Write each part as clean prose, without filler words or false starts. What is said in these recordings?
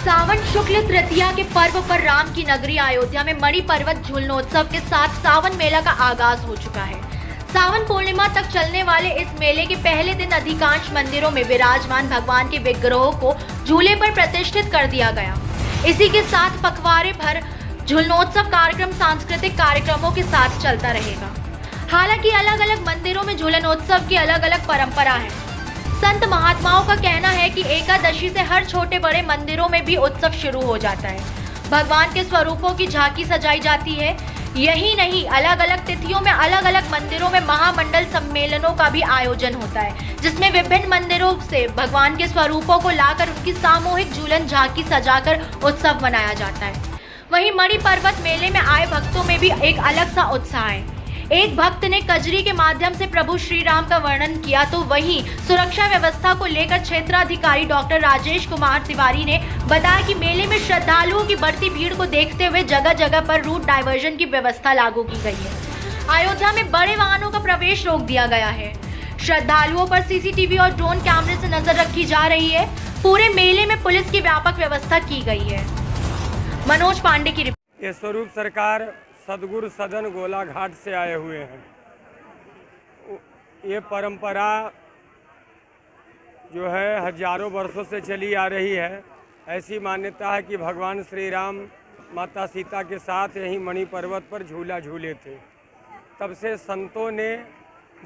सावन शुक्ल तृतीया के पर्व पर राम की नगरी अयोध्या में मणि पर्वत झूलनोत्सव के साथ सावन मेला का आगाज हो चुका है। सावन पूर्णिमा तक चलने वाले इस मेले के पहले दिन अधिकांश मंदिरों में विराजमान भगवान के विग्रहों को झूले पर प्रतिष्ठित कर दिया गया। इसी के साथ पखवाड़े भर झूलनोत्सव कार्यक्रम सांस्कृतिक कार्यक्रमों के साथ चलता रहेगा। हालांकि अलग अलग मंदिरों में झूलनोत्सव की अलग अलग परंपरा है। संत महात्माओं का कहना है कि एकादशी से हर छोटे बड़े मंदिरों में भी उत्सव शुरू हो जाता है। भगवान के स्वरूपों की झांकी सजाई जाती है। यही नहीं, अलग अलग तिथियों में अलग अलग मंदिरों में महामंडल सम्मेलनों का भी आयोजन होता है, जिसमें विभिन्न मंदिरों से भगवान के स्वरूपों को लाकर उनकी सामूहिक झूलन झांकी सजाकर उत्सव मनाया जाता है। वहीं मणि पर्वत मेले में आए भक्तों में भी एक अलग सा उत्साह है। एक भक्त ने कजरी के माध्यम से प्रभु श्री राम का वर्णन किया, तो वहीं सुरक्षा व्यवस्था को लेकर क्षेत्राधिकारी डॉक्टर राजेश कुमार तिवारी ने बताया कि मेले में श्रद्धालुओं की बढ़ती भीड़ को देखते हुए जगह जगह पर रूट डायवर्जन की व्यवस्था लागू की गई है। अयोध्या में बड़े वाहनों का प्रवेश रोक दिया गया है। श्रद्धालुओं पर सीसीटीवी और ड्रोन कैमरे से नजर रखी जा रही है। पूरे मेले में पुलिस की व्यापक व्यवस्था की गई है। मनोज पांडे की रिपोर्ट। ये स्वरूप सरकार सदगुरु सदन गोलाघाट से आए हुए हैं। ये परंपरा जो है हजारों वर्षों से चली आ रही है। ऐसी मान्यता है कि भगवान श्री राम माता सीता के साथ यहीं मणि पर्वत पर झूला झूले थे। तब से संतों ने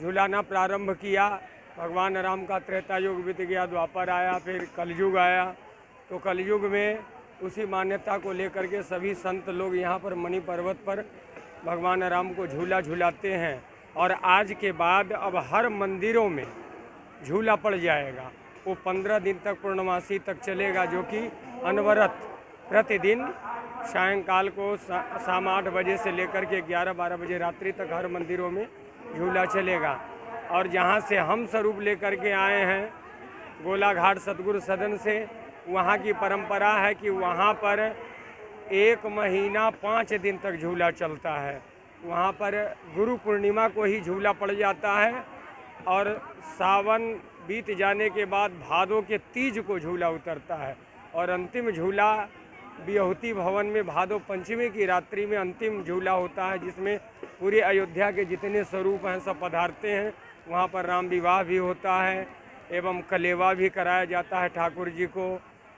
झूलाना प्रारंभ किया। भगवान राम का त्रेता युग बीत गया, द्वापर आया, फिर कलयुग आया। तो कलयुग में उसी मान्यता को लेकर के सभी संत लोग यहाँ पर मणि पर्वत पर भगवान राम को झूला झूलाते हैं। और आज के बाद अब हर मंदिरों में झूला पड़ जाएगा। वो 15 दिन तक पूर्णमासी तक चलेगा, जो कि अनवरत प्रतिदिन सायंकाल को शाम 8 बजे से लेकर के 11-12 बजे रात्रि तक हर मंदिरों में झूला चलेगा। और जहाँ से हम स्वरूप लेकर के आए हैं गोलाघाट सतगुरु सदन से, वहाँ की परंपरा है कि वहाँ पर 1 महीना 5 दिन तक झूला चलता है। वहाँ पर गुरु पूर्णिमा को ही झूला पड़ जाता है और सावन बीत जाने के बाद भादों के तीज को झूला उतरता है। और अंतिम झूला बिहुती भवन में भादो पंचमी की रात्रि में अंतिम झूला होता है, जिसमें पूरे अयोध्या के जितने स्वरूप हैं सब पधारते हैं। वहाँ पर राम विवाह भी होता है एवं कलेवा भी कराया जाता है ठाकुर जी को।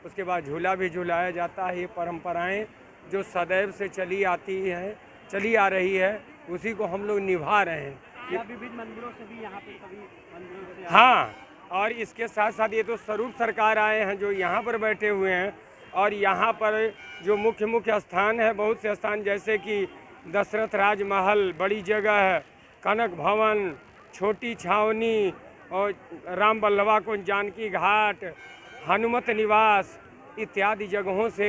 उसके बाद झूला भी झूलाया जाता है। ये परंपराएं जो सदैव से चली आ रही है, उसी को हम लोग निभा रहे हैं। विभिन्न मंदिरों से भी यहाँ पे सभी मंदिरों से हाँ, और इसके साथ साथ ये तो स्वरूप सरकार आए हैं जो यहाँ पर बैठे हुए हैं। और यहाँ पर जो मुख्य स्थान है, बहुत से स्थान जैसे कि दशरथ राजमहल बड़ी जगह है, कनक भवन, छोटी छावनी और राम बल्लभा कुंज, जानकी घाट, हनुमत निवास इत्यादि जगहों से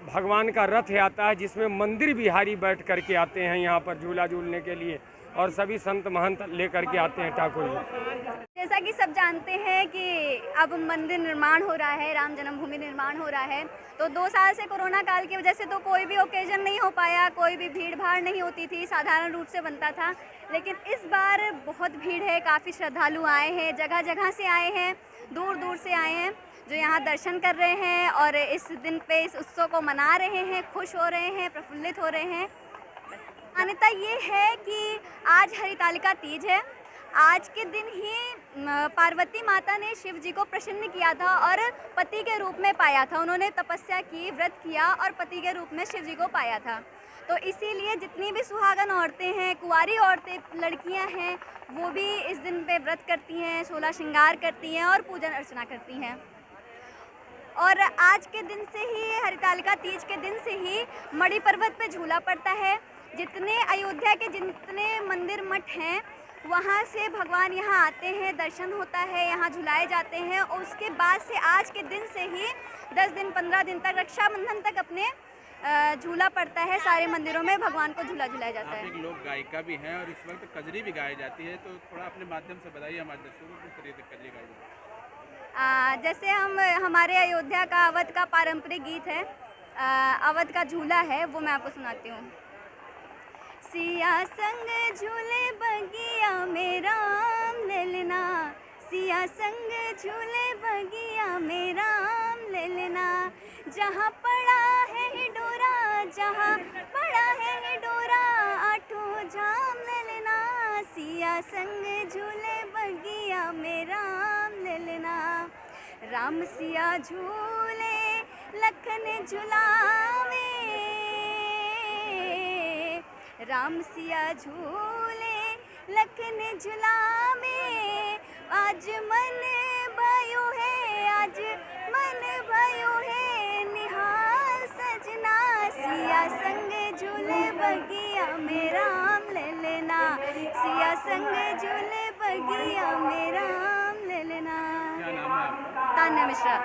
भगवान का रथ आता है, जिसमें मंदिर बिहारी बैठ करके आते हैं यहाँ पर झूला झूलने के लिए। और सभी संत महंत लेकर के आते हैं ठाकुर जी। जैसा कि सब जानते हैं कि अब मंदिर निर्माण हो रहा है, राम जन्मभूमि निर्माण हो रहा है। तो 2 साल से कोरोना काल की वजह से तो कोई भी ओकेजन नहीं हो पाया, कोई भी भीड़ भाड़ नहीं होती थी, साधारण रूप से बनता था। लेकिन इस बार बहुत भीड़ है, काफ़ी श्रद्धालु आए हैं, जगह जगह से आए हैं, दूर दूर से आए हैं, जो यहाँ दर्शन कर रहे हैं और इस दिन पे इस उत्सव को मना रहे हैं, खुश हो रहे हैं, प्रफुल्लित हो रहे हैं। मान्यता ये है कि आज हरितालिका तीज है। आज के दिन ही पार्वती माता ने शिव जी को प्रसन्न किया था और पति के रूप में पाया था। उन्होंने तपस्या की, व्रत किया और पति के रूप में शिव जी को पाया था। तो इसीलिए जितनी भी सुहागन औरतें हैं, कुंवारी औरतें, लड़कियां हैं, वो भी इस दिन पे व्रत करती हैं, 16 श्रृंगार करती हैं और पूजन अर्चना करती हैं। और आज के दिन से ही, हरितालिका तीज के दिन से ही मणि पर्वत पे झूला पड़ता है। जितने अयोध्या के जितने मंदिर मठ हैं, वहाँ से भगवान यहाँ आते हैं, दर्शन होता है, यहाँ झुलाए जाते हैं। और उसके बाद से आज के दिन से ही 10 दिन 15 दिन तक, रक्षाबंधन तक अपने झूला पड़ता है। सारे मंदिरों में भगवान को झूला झुलाया जाता है। आप एक लोक गायिका भी हैं और इस वक्त कजरी भी गाई जाती है, तो थोड़ा अपने माध्यम से बताइए हमारे दर्शकों को किस तरीके से कजरी गाई जाती है। जैसे हमारे अयोध्या का अवध का पारंपरिक गीत है, अवध का झूला है, वो मैं आपको सुनाती हूँ। सिया संग झूले बगिया में राम ललना, सिया संग झूले बगिया में राम ललना, जहाँ पड़ा है हिडोरा, जहाँ पड़ा है हिडोरा, आठों झाम ले लेना, सिया संग झूले बगिया में राम ले लेना। राम सिया झूले लखन झुलावे, राम सिया झूले लखन झुलावे, आज मन भयो है, आज मन भयो है, निहाल सजना, सिया संग झूले बगिया में राम ले लेना, सिया संग झूले बगिया में राम ले लेना। क्या नाम है आपका? तान्या मिश्रा।